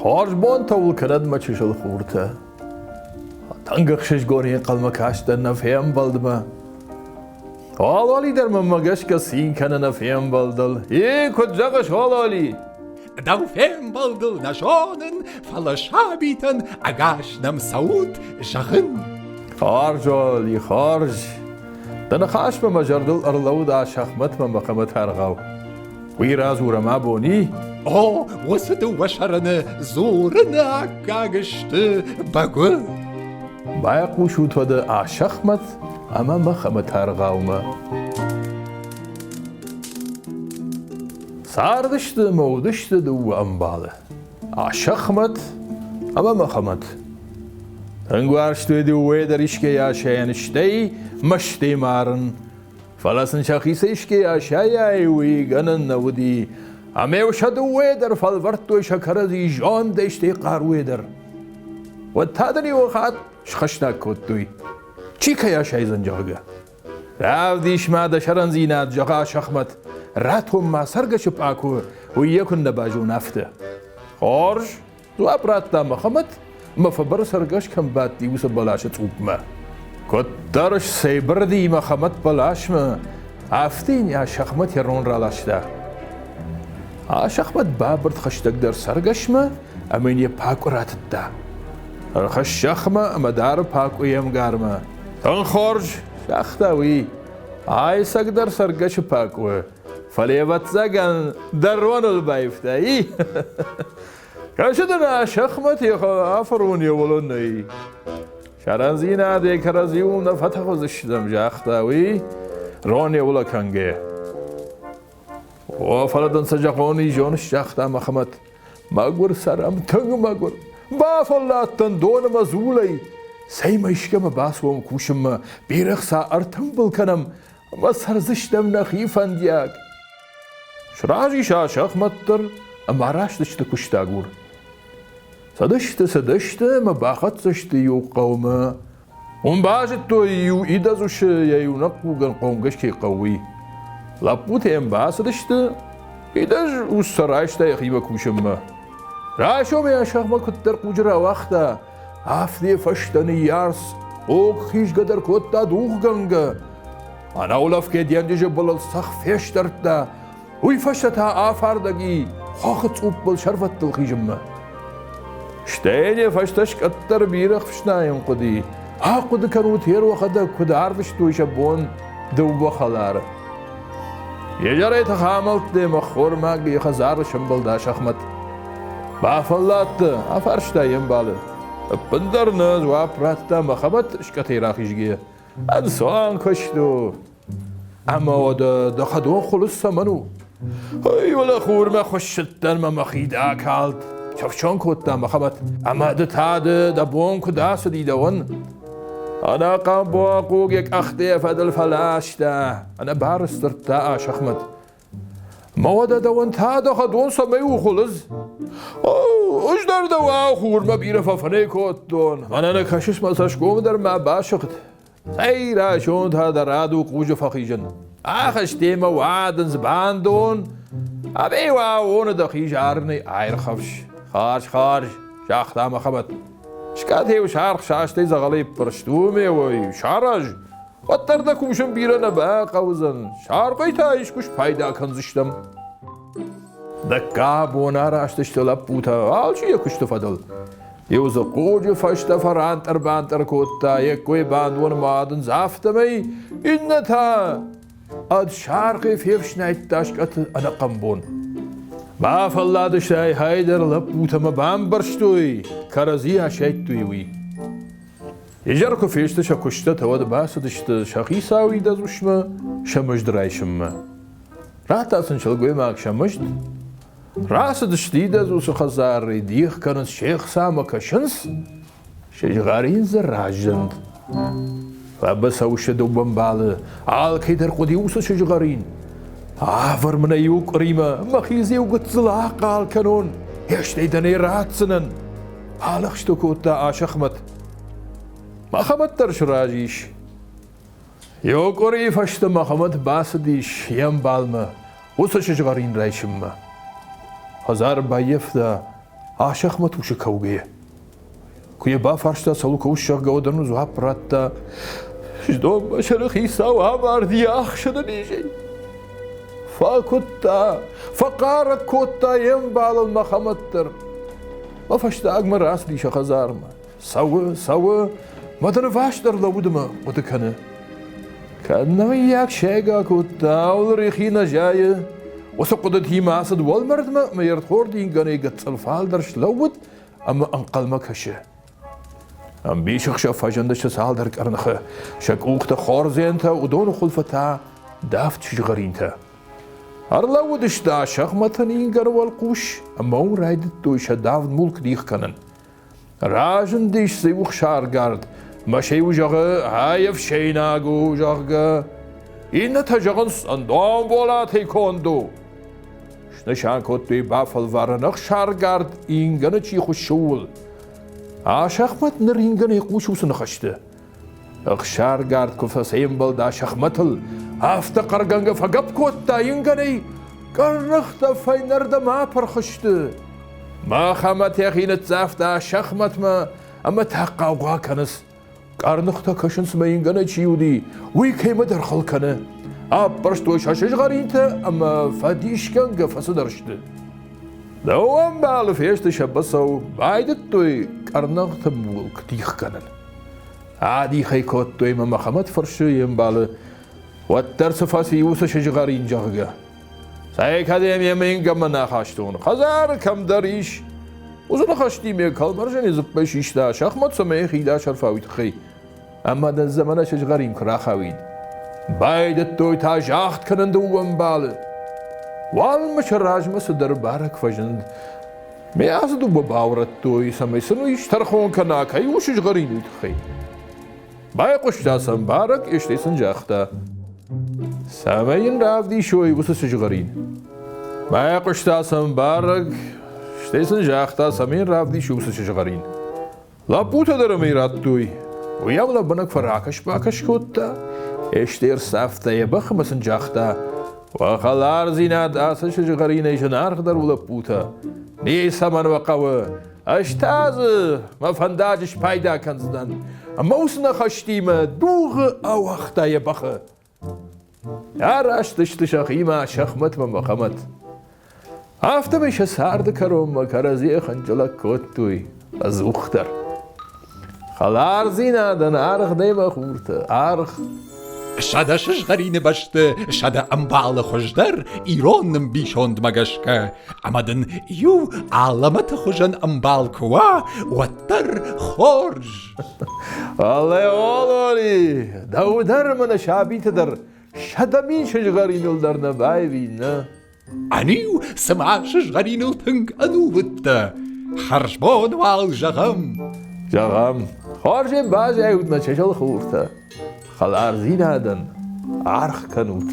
خارج بان تول کند ما چشل خورته تنگخشش گوری قلم کاشته نفهم بالدما حالالی در ممگش کسی کنه نفهم بالدل کجاش حالالی دو فهم بالدل نشانن فلشابیتن اگاش نم سعود شخن خارج والی خارج دن خاش به مجردل ارلو دا شخمت من بقمت هرغاو ویراز ورما بونی وسط وشرن زورن اگاگشت بگو باقو شوت وده شخمت اما مخمت هرغاوما ساردشت مودشت دو انباله شخمت اما مخمت انگوارشتوی دو در اشکه یا شینشتی مشتی مارن فلسن شخیص اشکه یا شایوی گنن نودی امیو شدو در فالورتو شکرزی جان دشتی قاروی در و تادنی وقت شخشناک کتوی چی که یا شایزن جاگه راو دیش ما دشرن زینات جاگا شخمت راتهم ما سرگش پاکو و یکن نباجو نفته خارج دو ابرات دا مخمت مفبر سرگش کم بات دیوس بلاش توب ما کترش سیبر دی مخمت بلاش ما افتین یا شخمت یرون رالاشتا شخمت بابرد خشتک در سرگش ما امین یه پاکو راتت دا خش شخما اما دار پاکو یم گارما تن خارج شختاوی سگ در سرگش پاکو فلیوت زگن در ونل بایفته کشدن شخمت یخ آفرونی ولونی شرنزینا دیکرزیون فتح وزشدم جاختاوی رونی ولا کنگه و فلدن سجقونی جونش جاختا مخمت مگور سرم تنگ مگور با فلاتن دون مزولی سیم اشکم باسوم کوشم بیرخ سا ارتم بلکنم ما سرزشدم نخیفن دیاگ شراجی شخمت در اما راشتشت کشتاگور صدشت ما باخت زشت یو قومه اون باجت تو یو ایدازوش یو نقوگن قومگش کی قوی لپوت ام باسدشت ایداز او سرایشتا یخیبه کوشم راشو می شخمت کتر قجرا وقتا افدی فشتنی یارس او خیش قدر کتا دوغ گنگه انا اولف که دیندیج بلال سخ فیش درده وی فشتا آفاردگی خاخت اوب بل شرفت دل خیجم شتینی فشتش کتر بیرخ فشنایم قدی قد کنو تیر وقتا کد عرفش تویش بون دو بخلار یه جره تخاملت دی مخور ماگی خزار شنبل دا شخمت بافلات افرشتا یم باله بندر نز و اپراتا مخبت شکتی راخیشگیه انسان کشتو اما ودا دخدو خلص منو ای ولا خور ما خوشتن ما مخیدا کالد شفشان کتا مخبت اما دتاد دبون کداس دیدون انا قام بواقوق یک اختی فدل فلاشتا انا بارسترتا شخمت مواد دوان تا دخدون سمیو خلص اش در دوا خور ما بیره ففنه کتون من انا کشش مساش گوم در ما باشقت ای راشون تا در رادو قوج فخیجن آخش تیم وادن زبان دون ابی واون دخیج آرنی ایر خفش خارج شاختا مخبت شکاتی و شارخ شاشتی زغلی پرشتومی وی شارج وطر دکوشم بیره نبا قوزن شارقی تا ایشکوش پیدا کنزشتم دکا بونا راشتش لب بوتا آلچی یکشت فدل یوز قوج فشت فرانتر بانتر کوتا یک کوی باندون مادن زافتمی این تا اد شارقی فیفش نایت داشکت انا قنبون با فلاد شای هایدر لب بوتا ما بام برشتوی کرزی ها شایتوی وی یجر کو فیشتش کشته تود باسدشت شخیصاوی دزوشم شمش درایشم راتاسن شلگوی ماک شمشت راسدشتی دزوس خزار دیخ کنن شیخ سام کشنس شجغارین زراجند و بس اوش دو بمباله آل کی در قدیوس شجغارین آفر من ایوک ریما مخیزی و گتزلا قال کنون هشتی دنی راتسنن آلخشتو کوتا آشخمت مخمت در شراجیش یو قری فشت مخمت باسدیش یم بالما اوس شجغارین رایشم هزار بایفتا Aşakhmat uşu kavgaya. Kuya ba farşta salu kavuşak gavdanı zuhap ratta. Ждом башарахи сава варди ахшада нижей. Факутта, факара котта ем балал махаматтар. Вафашта агмар асли шахазарма. Сава, мадан вашдар лавудма мутакана. Канна як шега котта, улрихина жая. وسقطت هي ماسد والمرد ما يرتخوردين غني قتل فالدرش لود اما انقل مكشه ام بيشخ شاف فاجندش سالدر قرنخه شك اوقت خورزينتا ودون خلفتا دافت شجغرينتا ارلاودش دا شخمتنين غرول قوش اما رايدت دوش داف ملك ديخ كنن راجن ديش سيوخ شارغارد ماشي وجغه هايف شيناغو جغه این تجاگن سندان بالا تیکاندو. نشان کتی بافل وارنخ شارگرد اینگن چی خوشول. آشخمت نرینگن یکوشوس نخشته. اخ شارگرد کفاسیم بال دا شخمتل. هفته قرگنگ فگب کتا اینگنی قرنخت فینرد ما پرخشته. ما خمت یخینت زفت آشخمت ما اما تقاوغا کنس. قرنختا کشنس ما اینگنه چیودی وی کیمه در خلکنه برشتوی شاشش غرینته اما فدیشکن گفسه درشته دوام بالا فیشت شبسو بایدت توی قرنختا مولک دیخ کنن عادی خیکات توی ما مخمت فرشه یم بالا و درس فاسی یوسه شش غرین جاگه سعی کدیم یمین گم نخاشتون خزار کم دریش وزن خاشتی می کلمرجن زبش ایشتا شخمت سمه خیدا شرفاویت خی اما در زمان شش غریم کرا خوید باید توی تا جاخت کنند دوام باله والمش راجمس در بارک فجند می از دو باورت توی سمیسنو ایشتر خون کنا کی و شش غریم خی بای قشتا سم بارک اشتیسن جاختا سامین رافدی شوی وس شش غریم بای قشتا سم بارک اشتیسن جاختا سامین رافدی شو وس شش غریم لا بوتا در میرات توی ويلا بنك فراكش باكش كوتا اشتير سافتا يبخ مسن جاختا وخلار زينات آسش جغرين ايشن ارخدر ولا بوتا ني سمن وقوة اشتاز ما فنداجش پايدا كنزدن موسنا خشتيما دوغ او اختا يبخ اشتش تشخيما شخمت ممخمت هفته بيش سارد كروم كرزي خنجلك كوتوي از اختر خلار زینادن آرخ دیما خورته آرخ شده شش غرین بشته شده امبال خوشدر ایرانم بیشوند مگشکه امدن یو علامت خوشن امبال کوا و تر خورج الله اولوری دودر من شابیت در شده مین شش غرینل در نبای بینه انیو سمع شش غرینل تنگ انو بده خرشبان وال جغم خارج باز عود ما چشل خورته خلار زینادن عرخ کنوت